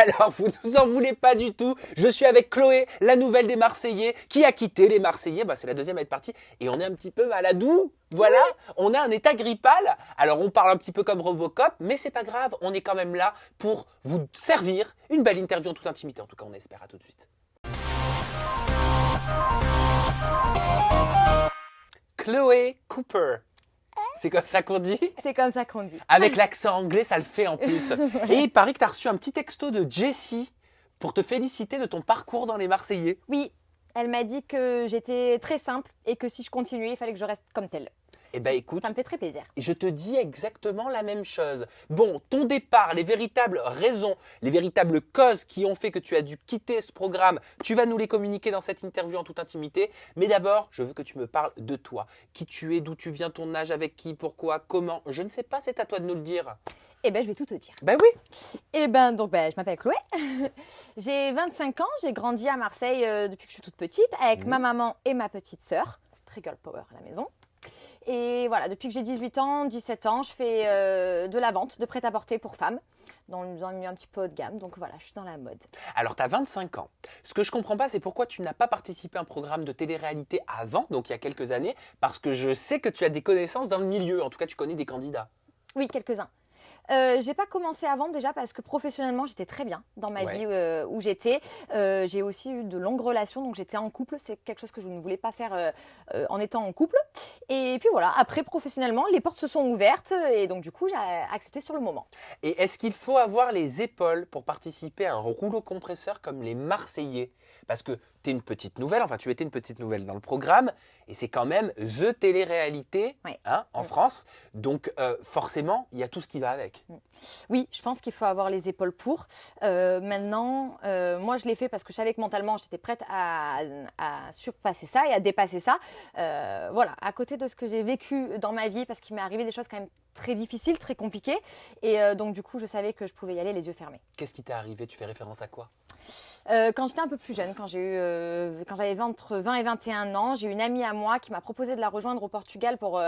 Alors, vous nous en voulez pas du tout. Je suis avec Chloé, la nouvelle des Marseillais, qui a quitté les Marseillais. C'est la deuxième à être partie. Et on est un petit peu maladou. Voilà, on a un état grippal. Alors, on parle un petit peu comme Robocop, mais c'est pas grave. On est quand même là pour vous servir une belle interview en toute intimité. En tout cas, on espère. À tout de suite. Chloé Cooper. C'est comme ça qu'on dit? C'est comme ça qu'on dit. Avec l'accent anglais, ça le fait en plus. Et il paraît que tu as reçu un petit texto de Jessie pour te féliciter de ton parcours dans les Marseillais. Oui, elle m'a dit que j'étais très simple et que si je continuais, il fallait que je reste comme telle. Eh bien écoute, ça me fait très plaisir. Je te dis exactement la même chose. Bon, ton départ, les véritables raisons, les véritables causes qui ont fait que tu as dû quitter ce programme, tu vas nous les communiquer dans cette interview en toute intimité. Mais d'abord, je veux que tu me parles de toi. Qui tu es, d'où tu viens, ton âge, avec qui, pourquoi, comment. Je ne sais pas, c'est à toi de nous le dire. Eh bien, je vais tout te dire. Ben oui. Je m'appelle Chloé. J'ai 25 ans, j'ai grandi à Marseille depuis que je suis toute petite avec ma maman et ma petite sœur. Très girl power à la maison. Et voilà, depuis que j'ai 18 ans, 17 ans, je fais de la vente de prêt-à-porter pour femmes, dans un milieu un petit peu haut de gamme. Donc voilà, je suis dans la mode. Alors, tu as 25 ans. Ce que je ne comprends pas, c'est pourquoi tu n'as pas participé à un programme de télé-réalité avant, donc il y a quelques années, parce que je sais que tu as des connaissances dans le milieu. En tout cas, tu connais des candidats. Oui, quelques-uns. J'ai pas commencé avant déjà parce que professionnellement j'étais très bien dans ma vie où j'étais. J'ai aussi eu de longues relations, donc j'étais en couple. C'est quelque chose que je ne voulais pas faire en étant en couple. Et puis voilà, après professionnellement, les portes se sont ouvertes et donc du coup j'ai accepté sur le moment. Et est-ce qu'il faut avoir les épaules pour participer à un rouleau compresseur comme les Marseillais? Parce que tu es une petite nouvelle, enfin tu étais une petite nouvelle dans le programme et c'est quand même the télé-réalité en France. Donc forcément, il y a tout ce qui va avec. Oui, je pense qu'il faut avoir les épaules pour. Maintenant, moi je l'ai fait parce que je savais que mentalement j'étais prête à surpasser ça et à dépasser ça. Voilà, à côté de ce que j'ai vécu dans ma vie, parce qu'il m'est arrivé des choses quand même très difficiles, très compliquées. Et donc du coup, je savais que je pouvais y aller les yeux fermés. Qu'est-ce qui t'est arrivé? Tu fais référence à quoi? Quand j'étais un peu plus jeune, quand j'avais entre 20 et 21 ans, j'ai une amie à moi qui m'a proposé de la rejoindre au Portugal pour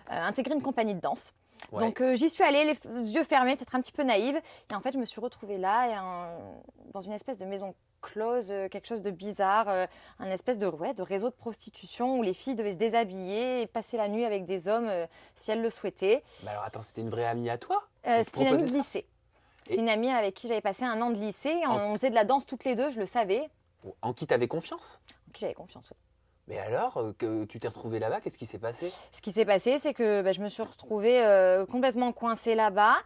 intégrer une compagnie de danse. Ouais. Donc j'y suis allée, les yeux fermés, peut-être un petit peu naïve. Et en fait, je me suis retrouvée là, dans une espèce de maison close, quelque chose de bizarre, un espèce de réseau de prostitution où les filles devaient se déshabiller et passer la nuit avec des hommes si elles le souhaitaient. Mais alors attends, c'était une vraie amie à toi? C'était une amie de lycée. C'est une amie avec qui j'avais passé un an de lycée. On faisait de la danse toutes les deux, je le savais. En qui tu avais confiance? En qui j'avais confiance, oui. Mais alors, que tu t'es retrouvée là-bas, qu'est-ce qui s'est passé? Ce qui s'est passé, c'est que je me suis retrouvée complètement coincée là-bas.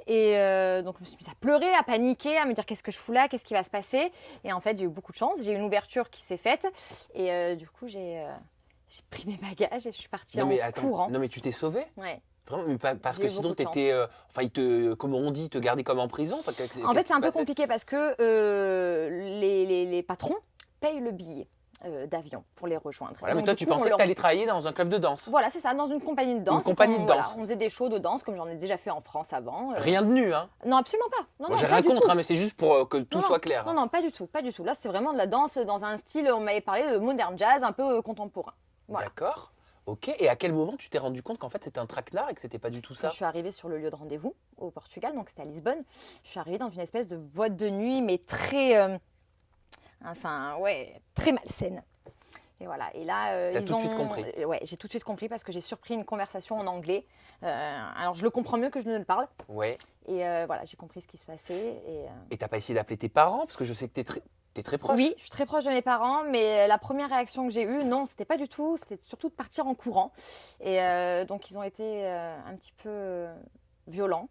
Et donc, je me suis mise à pleurer, à paniquer, à me dire qu'est-ce que je fous là, qu'est-ce qui va se passer. Et en fait, j'ai eu beaucoup de chance. J'ai eu une ouverture qui s'est faite. Et du coup, j'ai pris mes bagages et je suis partie courant. Non, mais tu t'es sauvée? Ouais. Vraiment, mais parce que sinon, tu étais. Comment on dit, te garder comme en prison? En fait, c'est un peu compliqué parce que les patrons payent le billet d'avion pour les rejoindre. Voilà, mais toi, tu pensais que tu allais travailler dans un club de danse? Voilà, c'est ça, dans une compagnie de danse. Une compagnie de danse. Voilà, on faisait des shows de danse comme j'en ai déjà fait en France avant. Rien de nu, hein? Non, absolument pas. Moi, j'ai rien contre, mais c'est juste pour que tout soit clair. Non, pas du tout, pas du tout. Là, c'était vraiment de la danse dans un style, on m'avait parlé de modern jazz, un peu contemporain. Voilà. D'accord. Ok, et à quel moment tu t'es rendu compte qu'en fait c'était un traquenard et que c'était pas du tout ça? Quand je suis arrivée sur le lieu de rendez-vous au Portugal, donc c'était à Lisbonne. Je suis arrivée dans une espèce de boîte de nuit, mais très malsaine. Et voilà. Et là, T'as tout de suite compris? Ouais, j'ai tout de suite compris parce que j'ai surpris une conversation en anglais. Alors, je le comprends mieux que je ne le parle. Ouais. Et voilà, j'ai compris ce qui se passait. Et t'as pas essayé d'appeler tes parents? Parce que je sais que t'es très proche. Oui, je suis très proche de mes parents, mais la première réaction que j'ai eue, non, c'était pas du tout. C'était surtout de partir en courant. Et donc, ils ont été un petit peu violents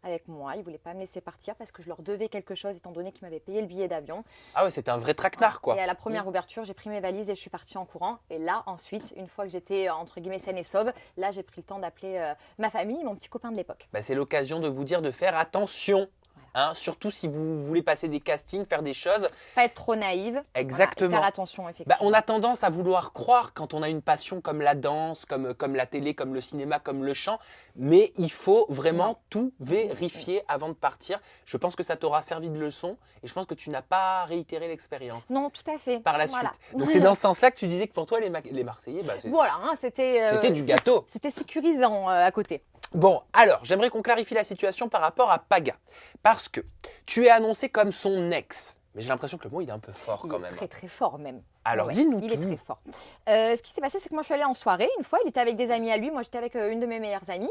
avec moi. Ils ne voulaient pas me laisser partir parce que je leur devais quelque chose étant donné qu'ils m'avaient payé le billet d'avion. Ah ouais, c'était un vrai traquenard, quoi. Et à la première ouverture, j'ai pris mes valises et je suis partie en courant. Et là, ensuite, une fois que j'étais entre guillemets saine et sauve, là, j'ai pris le temps d'appeler ma famille, mon petit copain de l'époque. C'est l'occasion de vous dire de faire attention. Hein, surtout si vous voulez passer des castings, faire des choses. Pas être trop naïve. Exactement. Voilà, et faire attention, effectivement. On a tendance à vouloir croire quand on a une passion comme la danse, comme la télé, comme le cinéma, comme le chant. Mais il faut vraiment tout vérifier avant de partir. Je pense que ça t'aura servi de leçon et je pense que tu n'as pas réitéré l'expérience. Non, tout à fait. Par la suite. Donc c'est dans ce sens-là que tu disais que pour toi, les Marseillais, voilà, c'était du gâteau. C'était sécurisant à côté. Bon, alors, j'aimerais qu'on clarifie la situation par rapport à Paga. Parce que Tu es annoncé comme son ex. Mais j'ai l'impression que le mot, il est un peu fort Il quand est même. très très fort même. Alors, Ouais, dis-nous il tout. est très fort. Ce qui s'est passé, c'est que moi je suis allée en soirée une fois. Il était avec des amis à lui. Moi j'étais avec une de mes meilleures amies.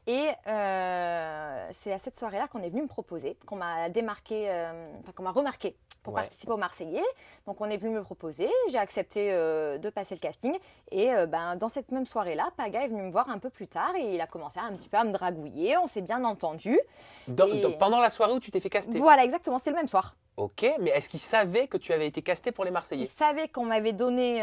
Et c'est à cette soirée-là qu'on est venu me proposer, qu'on m'a démarqué, qu'on m'a remarqué pour Ouais. participer au Marseillais. Donc on est venu me proposer, j'ai accepté de passer le casting. Et dans cette même soirée-là, Paga est venu me voir un peu plus tard et il a commencé un petit peu à me dragouiller. On s'est bien entendu. Pendant la soirée où tu t'es fait caster. Voilà, exactement, c'était le même soir. Ok, mais est-ce qu'il savait que tu avais été casté pour les Il Marseillais? savait qu'on m'avait donné,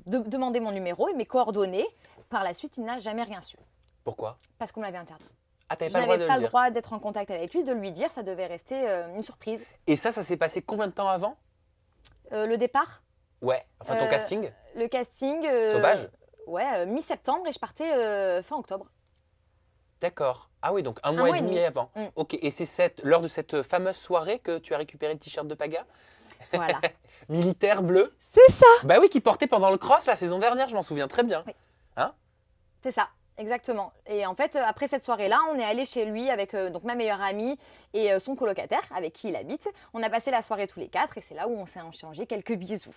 demandé mon numéro et mes coordonnées. Par la suite, il n'a jamais rien su Pourquoi? parce qu'on me l'avait interdit. Ah, t'avais Je pas le droit n'avais de pas le le dire. droit d'être en contact avec lui, de lui dire, ça devait rester une surprise. Et ça s'est passé combien de temps avant? Le départ, Ouais, enfin ton Euh, casting. le casting. Sauvage? Ouais, mi-septembre et je partais fin octobre. D'accord. Ah oui, donc un mois et demi avant. Mm. Ok, et c'est lors de cette fameuse soirée que tu as récupéré le t-shirt de Paga? Voilà. Militaire bleu. C'est ça. Bah oui, qui portait pendant le cross la saison dernière, je m'en souviens très bien. Oui. Hein? C'est ça, exactement. Et en fait, après cette soirée-là, on est allé chez lui avec donc ma meilleure amie et son colocataire avec qui il habite. On a passé la soirée tous les quatre et c'est là où on s'est échangé quelques bisous.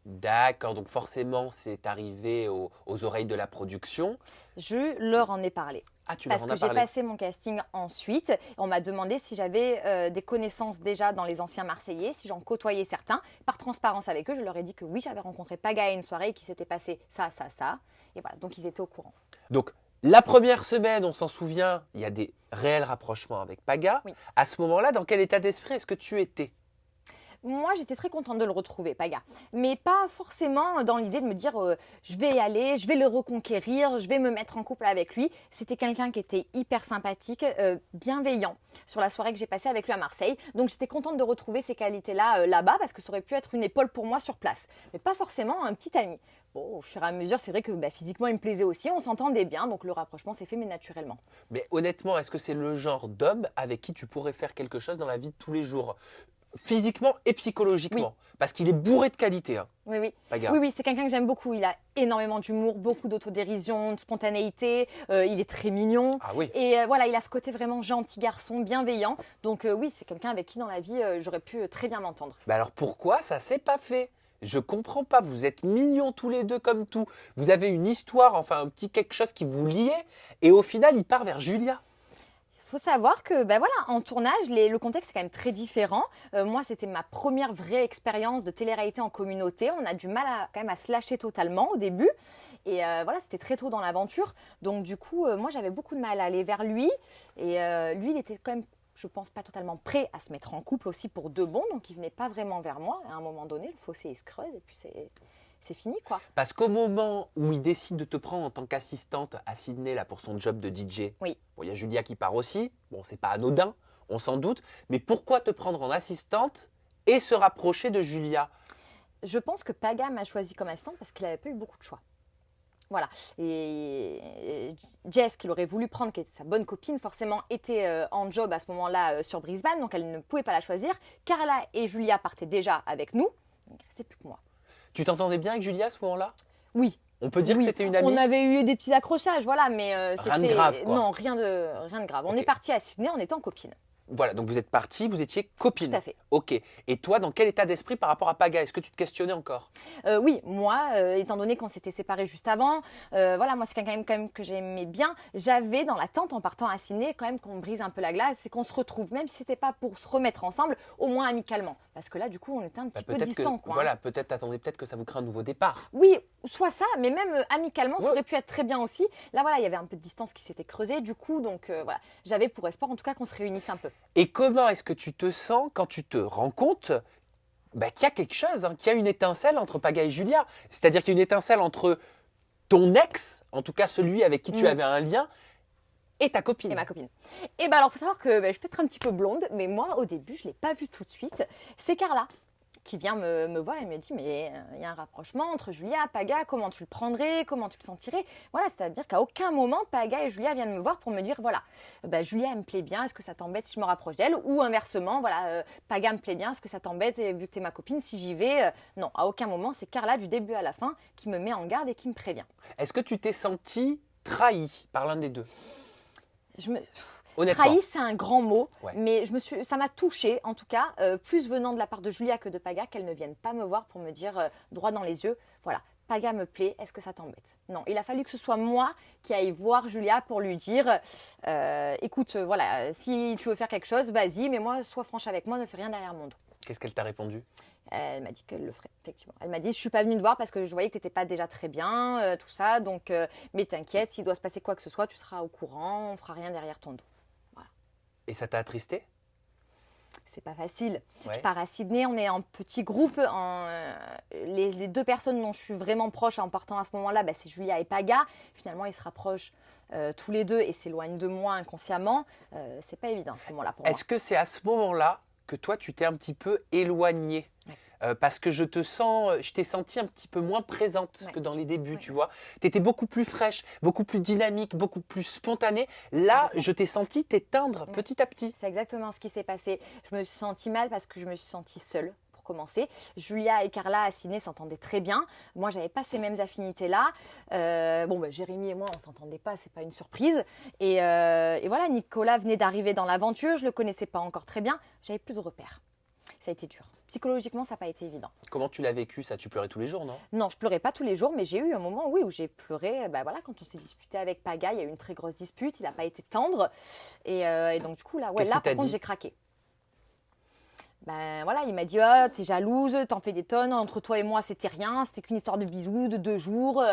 D'accord, donc forcément c'est arrivé aux oreilles de la production. Je leur en ai parlé. Ah, tu leur Parce en que as j'ai parlé. passé mon casting ensuite. On m'a demandé si j'avais des connaissances déjà dans les anciens Marseillais, si j'en côtoyais certains. Par transparence avec eux, je leur ai dit que oui, j'avais rencontré Paga à une soirée et qu'il s'était passé ça, ça, ça. Et voilà, donc ils étaient au courant. Donc la première semaine, on s'en souvient, il y a des réels rapprochements avec Paga. Oui. À ce moment-là, dans quel état d'esprit est-ce que tu étais? Moi, j'étais très contente de le retrouver, Paga. Mais pas forcément dans l'idée de me dire je vais y aller, je vais le reconquérir, je vais me mettre en couple avec lui. C'était quelqu'un qui était hyper sympathique, bienveillant sur la soirée que j'ai passée avec lui à Marseille. Donc j'étais contente de retrouver ces qualités-là là-bas parce que ça aurait pu être une épaule pour moi sur place. Mais pas forcément un petit ami. Bon, au fur et à mesure, c'est vrai que physiquement, il me plaisait aussi, on s'entendait bien, donc le rapprochement s'est fait, mais naturellement. Mais honnêtement, est-ce que c'est le genre d'homme avec qui tu pourrais faire quelque chose dans la vie de tous les jours? Physiquement et psychologiquement. Parce qu'il est bourré de qualité, hein, Oui, oui. Paga. Oui, oui, c'est quelqu'un que j'aime beaucoup. Il a énormément d'humour, beaucoup d'autodérision, de spontanéité. Il est très mignon. Ah oui. Et voilà, il a ce côté vraiment gentil garçon, bienveillant. Donc oui, c'est quelqu'un avec qui dans la vie, j'aurais pu très bien m'entendre. Bah alors pourquoi ça s'est pas fait? Je comprends pas, vous êtes mignons tous les deux comme tout. Vous avez une histoire, enfin un petit quelque chose qui vous liait. Et au final, il part vers Julia. Il faut savoir que voilà, en tournage, le contexte est quand même très différent. Moi, c'était ma première vraie expérience de télé-réalité en communauté. On a du mal quand même à se lâcher totalement au début. Et voilà, c'était très tôt dans l'aventure. Donc du coup, moi, j'avais beaucoup de mal à aller vers lui. Et lui, il était quand même, je pense, pas totalement prêt à se mettre en couple aussi pour de bon. Donc il venait pas vraiment vers moi. À un moment donné, le fossé, il se creuse et puis c'est fini, quoi. Parce qu'au moment où il décide de te prendre en tant qu'assistante à Sydney là, pour son job de DJ, Oui. bon, il y a Julia qui part aussi. Bon, c'est pas anodin, on s'en doute. Mais pourquoi te prendre en assistante et se rapprocher de Julia? Je pense que Paga m'a choisi comme assistante parce qu'il n'avait pas eu beaucoup de choix. Voilà. Et Jess, qu'il aurait voulu prendre, qui était sa bonne copine, forcément était en job à ce moment-là sur Brisbane, donc elle ne pouvait pas la choisir. Carla et Julia partaient déjà avec nous. Il ne restait plus que moi. Tu t'entendais bien avec Julia à ce moment-là? Oui. On peut dire Oui. que c'était une amie? On avait eu des petits accrochages, voilà, mais Rien de c'était... grave, quoi. Non, rien de grave. On Ok. est partis à Sydney en étant copines. Voilà, donc vous êtes partis, vous étiez copines. Tout à fait. Ok. Et toi, dans quel état d'esprit par rapport à Paga? Est-ce que tu te questionnais encore? Oui, moi, étant donné qu'on s'était séparés juste avant, voilà, moi c'est quelqu'un quand même que j'aimais bien. J'avais dans l'attente en partant à Sydney quand même qu'on brise un peu la glace et qu'on se retrouve, même si c'était pas pour se remettre ensemble, au moins amicalement. Parce que là, du coup, on était un petit peu Peut-être distants, que, quoi. voilà, peut-être attendez peut-être que ça vous crée un nouveau départ. Oui, soit ça, mais même amicalement, Ouais. ça aurait pu être très bien aussi. Là, voilà, il y avait un peu de distance qui s'était creusée, du coup, donc voilà, j'avais pour espoir en tout cas qu'on se réunisse un peu. Et comment est-ce que tu te sens quand tu te rends compte qu'il y a quelque chose, hein, qu'il y a une étincelle entre Paga et Julia? C'est-à-dire qu'il y a une étincelle entre ton ex, en tout cas celui avec qui tu avais un lien, et ta copine. Et ma copine. Et ben alors, faut savoir que je peux être un petit peu blonde, mais moi, au début, je l'ai pas vue tout de suite. C'est Carla qui vient me voir et me dit mais il y a un rapprochement entre Julia et Paga, comment tu le prendrais, comment tu le sentirais? Voilà, c'est-à-dire qu'à aucun moment Paga et Julia viennent me voir pour me dire voilà, Julia elle me plaît bien, est-ce que ça t'embête si je me rapproche d'elle? Ou inversement, voilà, Paga me plaît bien, est-ce que ça t'embête vu que t'es ma copine si j'y vais? Non, à aucun moment, c'est Carla du début à la fin qui me met en garde et qui me prévient. Est-ce que tu t'es senti trahi par l'un des deux? Honnêtement. Trahi, c'est un grand mot, Ouais. mais ça m'a touchée, en tout cas, plus venant de la part de Julia que de Paga, qu'elle ne vienne pas me voir pour me dire droit dans les yeux, voilà, Paga me plaît, est-ce que ça t'embête? Non, il a fallu que ce soit moi qui aille voir Julia pour lui dire, écoute, voilà, si tu veux faire quelque chose, vas-y, mais moi, sois franche avec moi, ne fais rien derrière mon dos. Qu'est-ce qu'elle t'a répondu? Elle m'a dit qu'elle le ferait, effectivement. Elle m'a dit, je suis pas venue te voir parce que je voyais que tu n'étais pas déjà très bien, tout ça. Donc, mais t'inquiète, s'il doit se passer quoi que ce soit, tu seras au courant, on fera rien derrière ton dos. Voilà. Et ça t'a attristé? C'est pas facile. Ouais. Je pars à Sydney, on est en petit groupe. Les deux personnes dont je suis vraiment proche en partant à ce moment-là, c'est Julia et Paga. Finalement, ils se rapprochent tous les deux et s'éloignent de moi inconsciemment. C'est pas évident à ce moment-là pour moi. Est-ce que c'est à ce moment-là que toi, tu t'es un petit peu éloignée? Parce que je t'ai senti un petit peu moins présente que dans les débuts, tu vois. Tu étais beaucoup plus fraîche, beaucoup plus dynamique, beaucoup plus spontanée. Là, je t'ai senti t'éteindre petit à petit. C'est exactement ce qui s'est passé. Je me suis sentie mal parce que je me suis sentie seule. Pour commencer, Julia et Carla à Sydney s'entendaient très bien. Moi, j'avais pas ces mêmes affinités-là. Jérémy et moi, on s'entendait pas, c'est pas une surprise. Et voilà, Nicolas venait d'arriver dans l'aventure, je le connaissais pas encore très bien. J'avais plus de repères. Ça a été dur. Psychologiquement, ça n'a pas été évident. Comment tu l'as vécu ça? Tu pleurais tous les jours, non? Non, je pleurais pas tous les jours, mais j'ai eu un moment, oui, où j'ai pleuré. Quand on s'est disputé avec Paga, il y a eu une très grosse dispute. Il n'a pas été tendre, et donc du coup là, par contre, j'ai craqué. Il m'a dit, oh, t'es jalouse, t'en fais des tonnes, entre toi et moi c'était rien, c'était qu'une histoire de bisous, de 2 jours,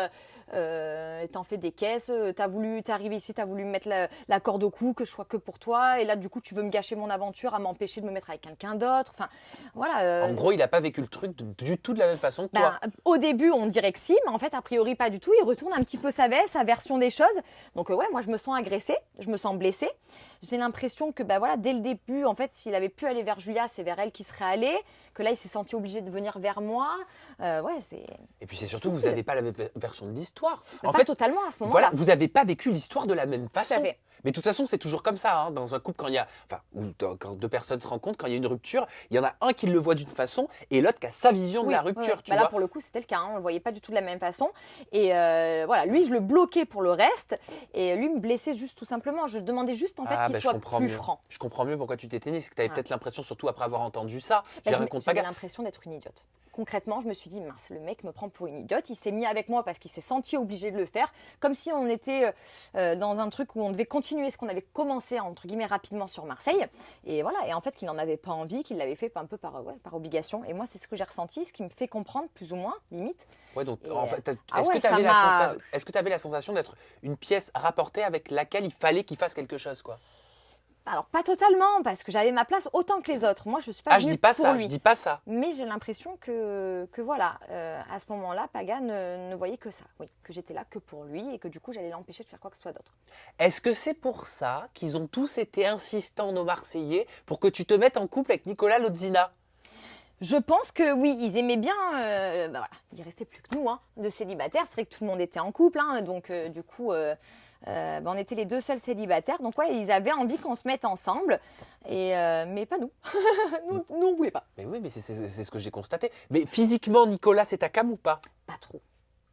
t'en fais des caisses, t'es arrivé ici, t'as voulu me mettre la corde au cou, que je sois que pour toi, et là du coup tu veux me gâcher mon aventure à m'empêcher de me mettre avec quelqu'un d'autre, enfin voilà. En gros, il n'a pas vécu le truc du tout de la même façon que toi. Au début on dirait que si, mais en fait a priori pas du tout, il retourne un petit peu sa version des choses, donc moi je me sens agressée, je me sens blessée. J'ai l'impression que dès le début, en fait, s'il avait pu aller vers Julia, c'est vers elle qu'il serait allé. Que là, il s'est senti obligé de venir vers moi. Et puis c'est surtout que vous n'avez pas la même version de l'histoire. En fait, totalement à ce moment-là. Voilà, vous n'avez pas vécu l'histoire de la même façon. Tout à fait. Mais de toute façon, c'est toujours comme ça. Hein, dans un couple, quand 2 personnes se rencontrent, quand il y a une rupture, il y en a un qui le voit d'une façon et l'autre qui a sa vision de la rupture. Tu vois. Là, pour le coup, c'était le cas. On ne le voyait pas du tout de la même façon. Et lui, je le bloquais pour le reste. Et lui me blessait juste tout simplement. Je demandais juste qu'il soit plus franc. Je comprends mieux pourquoi tu t'es tenue. C'est que tu avais peut-être l'impression, surtout après avoir entendu ça. J'avais l'impression d'être une idiote. Concrètement, je me suis dit, mince, le mec me prend pour une idiote. Il s'est mis avec moi parce qu'il s'est senti obligé de le faire. Comme si on était dans un truc où on devait continuer ce qu'on avait commencé, entre guillemets, rapidement sur Marseille. Et voilà. Et en fait, qu'il n'en avait pas envie, qu'il l'avait fait un peu par obligation. Et moi, c'est ce que j'ai ressenti, ce qui me fait comprendre, plus ou moins, limite. Ouais, donc en fait, est-ce que tu avais la sensation d'être une pièce rapportée avec laquelle il fallait qu'il fasse quelque chose, quoi? Alors, pas totalement, parce que j'avais ma place autant que les autres. Moi, je ne suis pas venue pour lui. Je dis pas ça. Mais j'ai l'impression que à ce moment-là, Paga ne voyait que ça. Oui, que j'étais là que pour lui et que du coup, j'allais l'empêcher de faire quoi que ce soit d'autre. Est-ce que c'est pour ça qu'ils ont tous été insistants, nos Marseillais, pour que tu te mettes en couple avec Nicolas Lodzina? Je pense que oui, ils aimaient bien. Il restait plus que nous, de célibataires. C'est vrai que tout le monde était en couple, donc du coup, on était les 2 seuls célibataires. Donc ils avaient envie qu'on se mette ensemble, mais pas nous. nous, on voulait pas. Mais oui, mais c'est ce que j'ai constaté. Mais physiquement, Nicolas, c'est ta cam ou pas? Pas trop.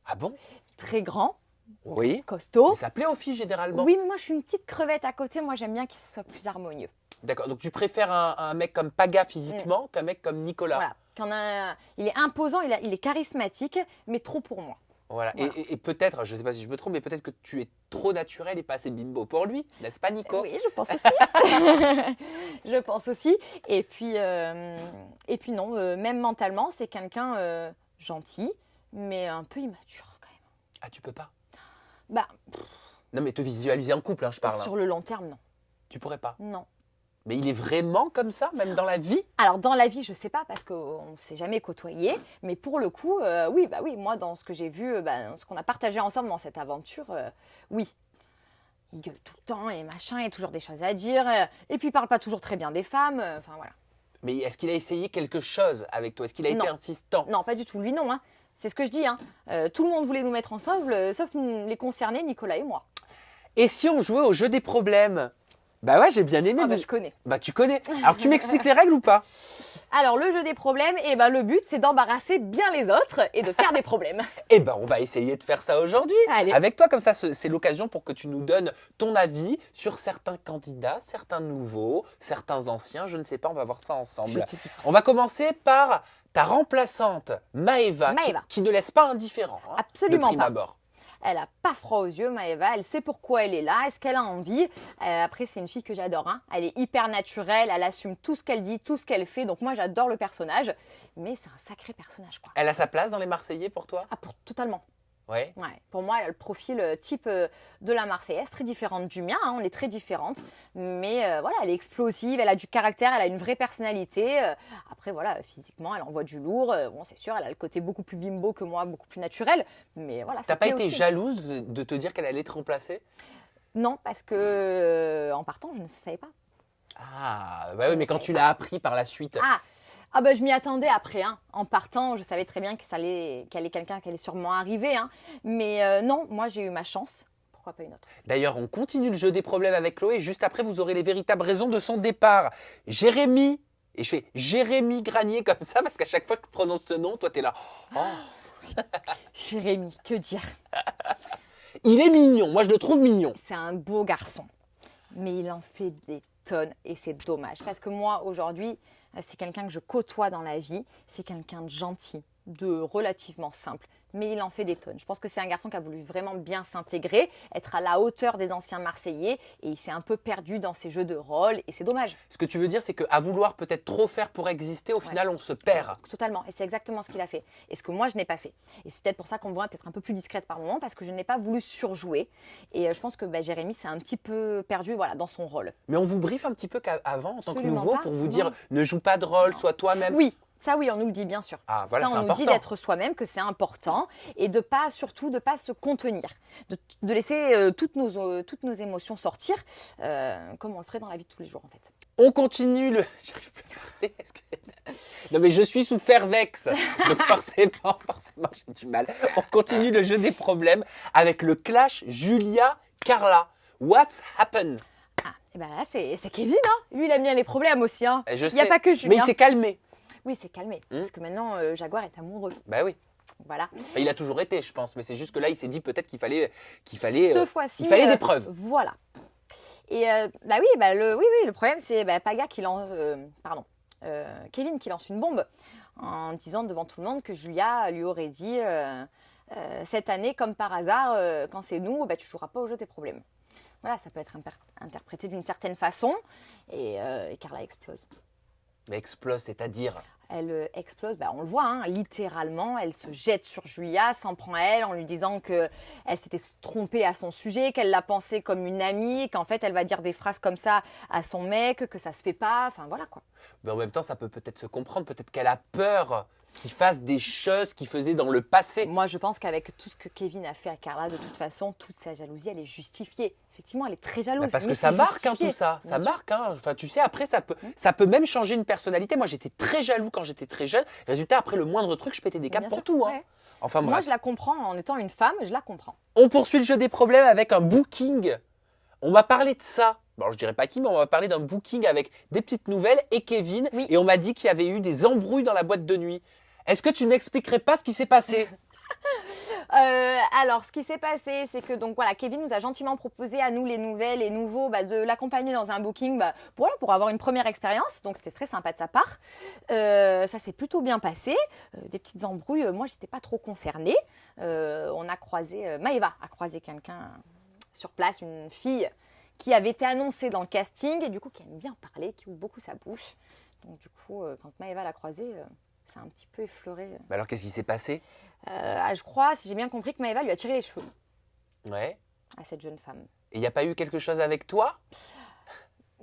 Ah bon? Très grand. Oui. Costaud. Mais ça plaît aux filles généralement. Oui, mais moi je suis une petite crevette à côté. Moi j'aime bien que ce soit plus harmonieux. D'accord, donc tu préfères un mec comme Paga physiquement qu'un mec comme Nicolas. Voilà, il est imposant, il est charismatique, mais trop pour moi. Voilà. Et peut-être, je ne sais pas si je me trompe, mais peut-être que tu es trop naturel et pas assez bimbo pour lui, n'est-ce pas Nico? Oui, je pense aussi. Je pense aussi. Et puis non, même mentalement, c'est quelqu'un gentil, mais un peu immature quand même. Ah, tu peux pas? Non, mais te visualiser en couple, je parle. Sur le long terme, non. Tu pourrais pas? Non. Mais il est vraiment comme ça, même dans la vie? Alors, dans la vie, je ne sais pas, parce qu'on ne s'est jamais côtoyé. Mais pour le coup, oui, moi, dans ce que j'ai vu, ce qu'on a partagé ensemble dans cette aventure, oui. Il gueule tout le temps et machin, il y a toujours des choses à dire. Et puis, il ne parle pas toujours très bien des femmes. Voilà. Mais est-ce qu'il a essayé quelque chose avec toi? Est-ce qu'il a été insistant? Non, pas du tout. Lui, non. C'est ce que je dis. Tout le monde voulait nous mettre ensemble, sauf les concernés, Nicolas et moi. Et si on jouait au jeu des problèmes? Bah ouais, j'ai bien aimé. Ah bah, je connais. Bah tu connais. Alors tu m'expliques les règles ou pas? Alors, le jeu des problèmes, eh ben, le but, c'est d'embarrasser bien les autres et de faire des problèmes. Eh ben on va essayer de faire ça aujourd'hui. Allez. Avec toi, comme ça, c'est l'occasion pour que tu nous donnes ton avis sur certains candidats, certains nouveaux, certains anciens. Je ne sais pas, on va voir ça ensemble. Je te dis tout. On va commencer par ta remplaçante, Maëva, Maëva. qui ne laisse pas indifférent. Hein, Absolument de prime pas. abord. Elle a pas froid aux yeux, Maëva. Elle sait pourquoi elle est là. Est-ce qu'elle a envie? Après, c'est une fille que j'adore. Hein. Elle est hyper naturelle. Elle assume tout ce qu'elle dit, tout ce qu'elle fait. Donc moi, j'adore le personnage. Mais c'est un sacré personnage, quoi. Elle a sa place dans les Marseillais pour toi? Ah, totalement. Ouais. Ouais. Pour moi, elle a le profil type de la Marseillaise, très différente du mien. Hein. On est très différentes. Mais voilà, elle est explosive. Elle a du caractère. Elle a une vraie personnalité. Après, voilà, physiquement, elle envoie du lourd. Bon, c'est sûr, elle a le côté beaucoup plus bimbo que moi, beaucoup plus naturel. Mais voilà, ça T'as pas plaît été aussi. jalouse de te dire qu'elle allait te remplacer? Non, parce que en partant, je ne savais pas. Ah, bah oui, mais quand tu l'as appris par la suite. Ah bah je m'y attendais après. Hein. En partant, je savais très bien qu'il allait quelqu'un qui allait sûrement arriver. Hein. Mais non, moi j'ai eu ma chance. Pourquoi pas une autre? D'ailleurs, on continue le jeu des problèmes avec Chloé. Juste après, vous aurez les véritables raisons de son départ. Jérémy. Et je fais Jérémy Granier comme ça, parce qu'à chaque fois que je prononce ce nom, toi, t'es là. Oh, Jérémy, que dire? il est mignon. Moi, je le trouve mignon. C'est un beau garçon. Mais il en fait des tonnes et c'est dommage. Parce que moi, aujourd'hui, c'est quelqu'un que je côtoie dans la vie. C'est quelqu'un de gentil, de relativement simple. Mais il en fait des tonnes. Je pense que c'est un garçon qui a voulu vraiment bien s'intégrer, être à la hauteur des anciens Marseillais. Et il s'est un peu perdu dans ses jeux de rôle. Et c'est dommage. Ce que tu veux dire, c'est qu'à vouloir peut-être trop faire pour exister, au final, on se perd. Totalement. Et c'est exactement ce qu'il a fait. Et ce que moi, je n'ai pas fait. Et c'est peut-être pour ça qu'on me voit peut-être un peu plus discrète par moment, parce que je n'ai pas voulu surjouer. Et je pense que Jérémy s'est un petit peu perdu voilà, dans son rôle. Mais on vous briefe un petit peu qu'avant, en tant que Absolument nouveau, pas, pour vous non. dire ne joue pas de rôle, Non. sois toi-même. Oui, ça oui, on nous le dit bien sûr. Ah, voilà, ça, c'est on nous dit important. d'être soi-même, que c'est important. Et de pas, surtout, de pas se contenir. De laisser toutes nos émotions sortir, comme on le ferait dans la vie de tous les jours, en fait. On continue le. J'arrive plus à parler. Non, mais je suis sous Fervex. Donc forcément, j'ai du mal. On continue le jeu des problèmes avec le clash Julia-Carla. What's happened? Ah, et ben là, c'est Kevin, hein. Lui, il aime bien les problèmes aussi, hein. Je Il n'y a sais. pas que Julien. Mais il s'est calmé. Oui, c'est calmé. Parce que maintenant, Jaguar est amoureux. Bah oui. Voilà. Enfin, il a toujours été, je pense. Mais c'est juste que là, il s'est dit peut-être qu'il fallait. Cette fois-ci, il fallait des preuves. Voilà. Et le problème, c'est Paga qui lance. Kevin qui lance une bombe en disant devant tout le monde que Julia lui aurait dit cette année, comme par hasard, quand c'est nous, tu joueras pas au jeu des problèmes. Voilà, ça peut être interprété d'une certaine façon. Et Carla explose. Mais explose, c'est-à-dire. Elle explose, on le voit, hein, littéralement, elle se jette sur Julia, s'en prend à elle en lui disant qu'elle s'était trompée à son sujet, qu'elle l'a pensée comme une amie, qu'en fait elle va dire des phrases comme ça à son mec, que ça se fait pas, enfin voilà quoi. Mais en même temps, ça peut peut-être se comprendre, peut-être qu'elle a peur qu'il fasse des choses qu'il faisait dans le passé. Moi je pense qu'avec tout ce que Kevin a fait à Carla, de toute façon, toute sa jalousie, elle est justifiée. Effectivement, elle est très jalouse. Parce mais que ça c'est marque justifié. tout ça, ça Bien sûr. marque. Enfin, tu sais, après ça peut même changer une personnalité. Moi, j'étais très jaloux quand j'étais très jeune. Résultat, après le moindre truc, je pétais des câbles Bien pour sûr, tout. Hein. ouais. Enfin Moi bref. je la comprends, en étant une femme, je la comprends. On poursuit le jeu des problèmes avec un booking. On m'a parlé de ça. Bon, je dirais pas qui, mais on m'a parlé d'un booking avec des petites nouvelles et Kevin. Oui. Et on m'a dit qu'il y avait eu des embrouilles dans la boîte de nuit. Est-ce que tu m'expliquerais pas ce qui s'est passé? Alors, ce qui s'est passé, c'est que donc voilà, Kevin nous a gentiment proposé à nous les nouvelles et nouveaux de l'accompagner dans un booking pour avoir une première expérience. Donc c'était très sympa de sa part. Ça s'est plutôt bien passé. Des petites embrouilles, moi j'étais pas trop concernée. On a croisé, Maëva a croisé quelqu'un sur place, une fille qui avait été annoncée dans le casting et du coup qui aime bien parler, qui ouvre beaucoup sa bouche. Donc du coup, quand Maëva l'a croisée, ça a un petit peu effleuré. Bah alors, qu'est-ce qui s'est passé? Je crois, si j'ai bien compris, que Maëva lui a tiré les cheveux Ouais. à cette jeune femme. Et il n'y a pas eu quelque chose avec toi?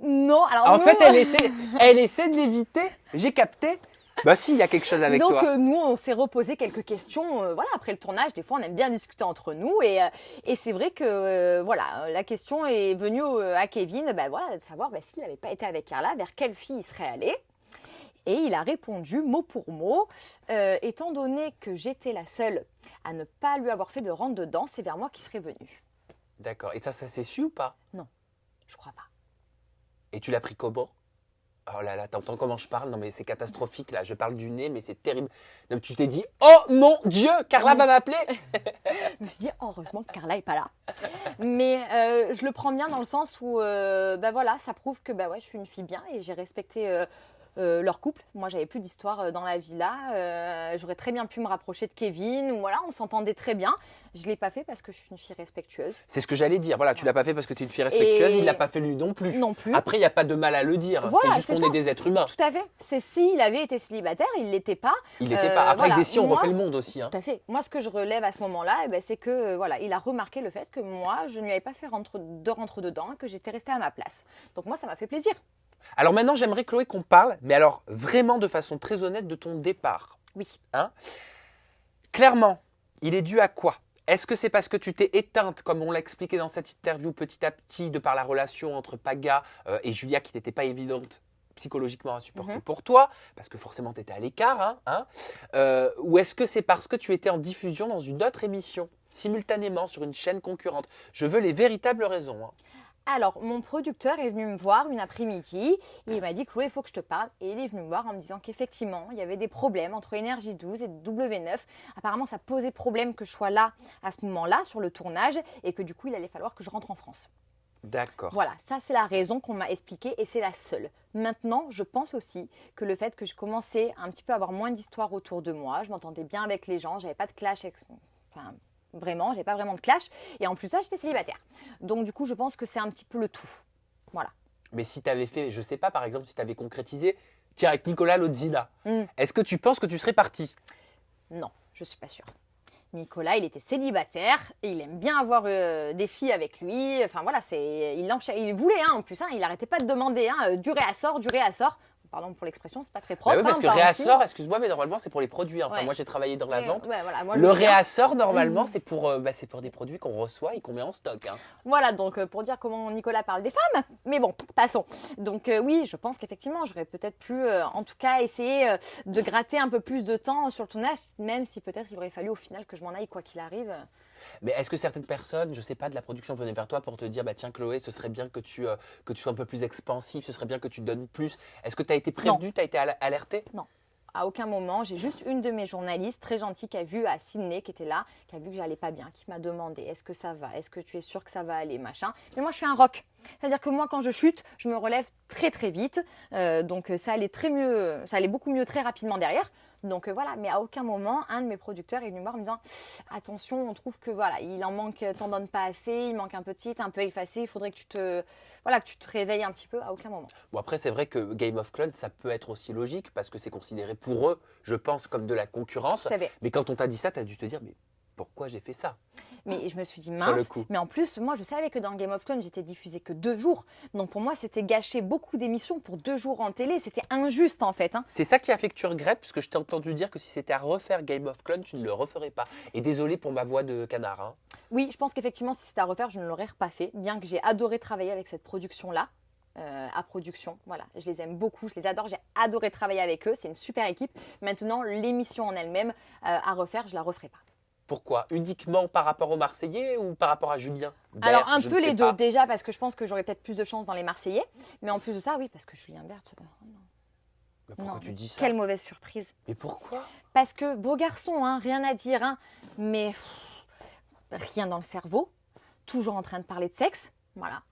Non, alors En nous, fait, elle essaie de l'éviter. J'ai capté. Bah si, il y a quelque chose avec disons toi. que nous, on s'est reposé quelques questions. Voilà, après le tournage, des fois, on aime bien discuter entre nous. Et c'est vrai que voilà, la question est venue à Kevin de savoir s'il n'avait pas été avec Carla, vers quelle fille il serait allé. Et il a répondu mot pour mot, étant donné que j'étais la seule à ne pas lui avoir fait de rentre-dedans, c'est vers moi qu'il serait venu. D'accord. Et ça s'est su ou pas? Non, je crois pas. Et tu l'as pris comment? Oh là là, t'entends comment je parle? Non mais c'est catastrophique là, je parle du nez mais c'est terrible. Donc tu t'es dit, oh mon Dieu, Carla va m'appeler? Je me suis dit, oh, heureusement que Carla n'est pas là. Mais je le prends bien dans le sens où, voilà, ça prouve que ouais, je suis une fille bien et j'ai respecté leur couple. Moi, j'avais plus d'histoire dans la villa. J'aurais très bien pu me rapprocher de Kevin. Ou voilà, on s'entendait très bien. Je l'ai pas fait parce que je suis une fille respectueuse. C'est ce que j'allais dire. Voilà, tu l'as pas fait parce que tu es une fille respectueuse, il l'a pas fait lui non plus. Non plus. Après, il n'y a pas de mal à le dire. Voilà, c'est juste c'est qu'on ça. est des êtres humains. Tout à fait. C'est s'il avait été célibataire, il l'était pas. Il n'était pas. Après, voilà. des si, on Moi, refait le monde aussi. Hein. Tout à fait. Moi, ce que je relève à ce moment-là, c'est que voilà, il a remarqué le fait que moi, je ne lui avais pas fait de rentre-dedans, que j'étais restée à ma place. Donc moi, ça m'a fait plaisir. Alors maintenant, j'aimerais, Chloé, qu'on parle, mais alors vraiment de façon très honnête, de ton départ. Oui. Hein? Clairement, il est dû à quoi? Est-ce que c'est parce que tu t'es éteinte, comme on l'a expliqué dans cette interview, petit à petit, de par la relation entre Paga et Julia, qui n'était pas évidente psychologiquement à supporter pour toi, parce que forcément tu étais à l'écart, ou est-ce que c'est parce que tu étais en diffusion dans une autre émission, simultanément sur une chaîne concurrente? Je veux les véritables raisons. Hein. Alors, mon producteur est venu me voir une après-midi et il m'a dit, Chloé, il faut que je te parle. Et il est venu me voir en me disant qu'effectivement, il y avait des problèmes entre Énergie 12 et W9. Apparemment, ça posait problème que je sois là à ce moment-là sur le tournage et que du coup, il allait falloir que je rentre en France. D'accord. Voilà, ça c'est la raison qu'on m'a expliquée et c'est la seule. Maintenant, je pense aussi que le fait que je commençais un petit peu à avoir moins d'histoires autour de moi, je m'entendais bien avec les gens, j'avais pas de clash, vraiment, j'avais pas vraiment de clash. Et en plus de ça, j'étais célibataire. Donc du coup, je pense que c'est un petit peu le tout. Voilà. Mais si tu avais fait, je sais pas, par exemple, si tu avais concrétisé, tiens, avec Nicolas Lodzina, est-ce que tu penses que tu serais partie? Non, je suis pas sûre. Nicolas, il était célibataire et il aime bien avoir des filles avec lui. Enfin voilà, il voulait en plus. Il n'arrêtait pas de demander du réassort, du réassort. Pardon pour l'expression, c'est pas très propre. Bah oui, parce que réassort, excuse-moi, mais normalement c'est pour les produits. Enfin, moi j'ai travaillé dans la vente. Voilà, moi, le réassort, normalement, c'est pour des produits qu'on reçoit et qu'on met en stock. Hein. Voilà, donc pour dire comment Nicolas parle des femmes. Mais bon, passons. Donc oui, je pense qu'effectivement, j'aurais peut-être pu, en tout cas, essayer de gratter un peu plus de temps sur le tournage, même si peut-être il aurait fallu au final que je m'en aille quoi qu'il arrive. Mais est-ce que certaines personnes, je sais pas, de la production venaient vers toi pour te dire, bah tiens Chloé, ce serait bien que tu sois un peu plus expansif, ce serait bien que tu donnes plus. Est-ce que tu as été prévenue, tu as été alertée? Non. À aucun moment, j'ai juste une de mes journalistes très gentille qui a vu à Sydney, qui était là, qui a vu que j'allais pas bien, qui m'a demandé est-ce que ça va, est-ce que tu es sûre que ça va aller, machin. Mais moi, je suis un roc. C'est-à-dire que moi, quand je chute, je me relève très très vite. Donc ça allait beaucoup mieux très rapidement derrière. Donc voilà, mais à aucun moment, un de mes producteurs est venu me voir en me disant attention, on trouve que voilà, il en manque, t'en donnes pas assez, il manque un peu de titre, un peu effacé, il faudrait que tu te réveilles un petit peu. À aucun moment. Bon, après, c'est vrai que Game of Clones, ça peut être aussi logique parce que c'est considéré pour eux, je pense, comme de la concurrence. Mais quand on t'a dit ça, tu as dû te dire mais pourquoi j'ai fait ça? Mais je me suis dit mince, mais en plus, moi je savais que dans Game of Thrones, j'étais diffusée que 2 jours. Donc pour moi, c'était gâcher beaucoup d'émissions pour 2 jours en télé. C'était injuste en fait. C'est ça qui a fait que tu regrettes, parce que je t'ai entendu dire que si c'était à refaire Game of Thrones, tu ne le referais pas. Et désolé pour ma voix de canard. Hein. Oui, je pense qu'effectivement, si c'était à refaire, je ne l'aurais pas fait. Bien que j'ai adoré travailler avec cette production-là. À production, voilà, je les aime beaucoup, je les adore, j'ai adoré travailler avec eux, c'est une super équipe. Maintenant, l'émission en elle-même, à refaire, je la referai pas. Pourquoi? Uniquement par rapport aux Marseillais ou par rapport à Julien Bert? Alors un peu les deux, déjà parce que je pense que j'aurais peut-être plus de chance dans les Marseillais, mais en plus de ça, oui, parce que Julien Bert, mais pourquoi tu dis ça? Quelle mauvaise surprise. Mais pourquoi? Parce que beau garçon, rien à dire, mais rien dans le cerveau, toujours en train de parler de sexe. Voilà.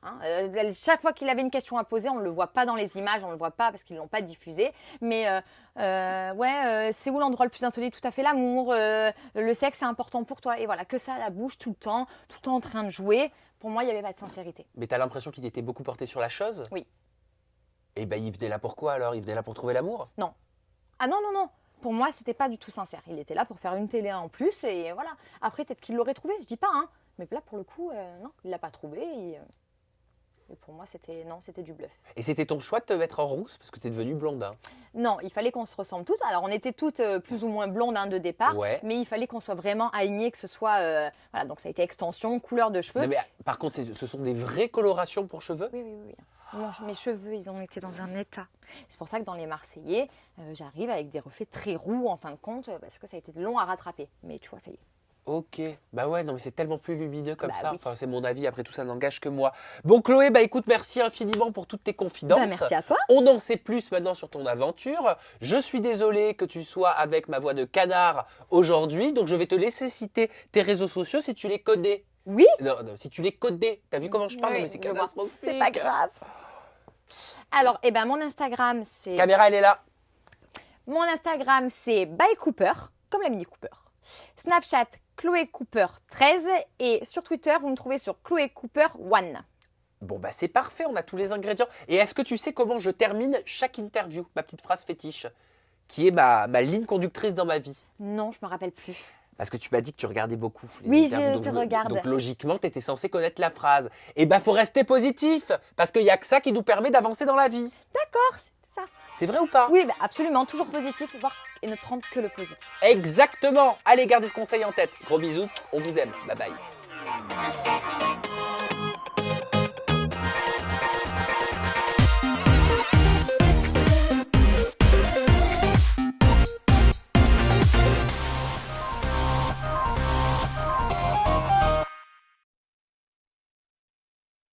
Chaque fois qu'il avait une question à poser, on ne le voit pas dans les images, on ne le voit pas parce qu'ils ne l'ont pas diffusé. Mais c'est où l'endroit le plus insolite? Tout à fait l'amour, le sexe c'est important pour toi. Et voilà, que ça à la bouche tout le temps en train de jouer. Pour moi, il n'y avait pas de sincérité. Mais tu as l'impression qu'il était beaucoup porté sur la chose? Oui. Et ben il venait là pour quoi alors? Il venait là pour trouver l'amour? Non. Ah non. Pour moi, c'était pas du tout sincère. Il était là pour faire une télé en plus et voilà. Après, peut-être qu'il l'aurait trouvé, je dis pas, Mais là, pour le coup, non, il l'a pas trouvé. Et pour moi, c'était du bluff. Et c'était ton choix de te mettre en rousse parce que tu es devenue blonde? Non, il fallait qu'on se ressemble toutes. Alors, on était toutes plus ou moins blondes de départ, mais il fallait qu'on soit vraiment alignées, que ce soit... voilà, donc ça a été extension, couleur de cheveux. Non, mais, par contre, ce sont des vraies colorations pour cheveux? Oui. Mes cheveux, ils ont été dans un état. C'est pour ça que dans les Marseillais, j'arrive avec des reflets très roux en fin de compte, parce que ça a été long à rattraper. Mais tu vois, ça y est. Ok, bah ouais, non mais c'est tellement plus lumineux comme Bah ça. oui. Enfin, c'est mon avis, après tout ça n'engage que moi. Bon Chloé, bah écoute, merci infiniment pour toutes tes confidences. Bah, merci à toi. On en sait plus maintenant sur ton aventure. Je suis désolé que tu sois avec ma voix de canard aujourd'hui, donc je vais te laisser citer tes réseaux sociaux si tu les connais. Oui. Non, non, si tu les connais. T'as vu comment je parle? Oui, Non, mais c'est je vois. catastrophique. C'est pas grave. Alors, mon Instagram, c'est Caméra, elle est là. By Cooper, comme la Mini Cooper. Snapchat, Chloé Cooper 13. Et sur Twitter, vous me trouvez sur Chloé Cooper 1. Bon bah c'est parfait, on a tous les ingrédients. Et est-ce que tu sais comment je termine chaque interview? Ma petite phrase fétiche, qui est ma ligne conductrice dans ma vie. Non, je me rappelle plus. Parce que tu m'as dit que tu regardais beaucoup les Oui, interviews, je donc te regarde. Donc logiquement, tu étais censé connaître la phrase. Et bah faut rester positif, parce qu'il n'y a que ça qui nous permet d'avancer dans la vie. D'accord, c'est ça. C'est vrai ou pas? Oui, absolument, toujours positif et ne prendre que le positif. Exactement. Allez, gardez ce conseil en tête. Gros bisous, on vous aime. Bye bye.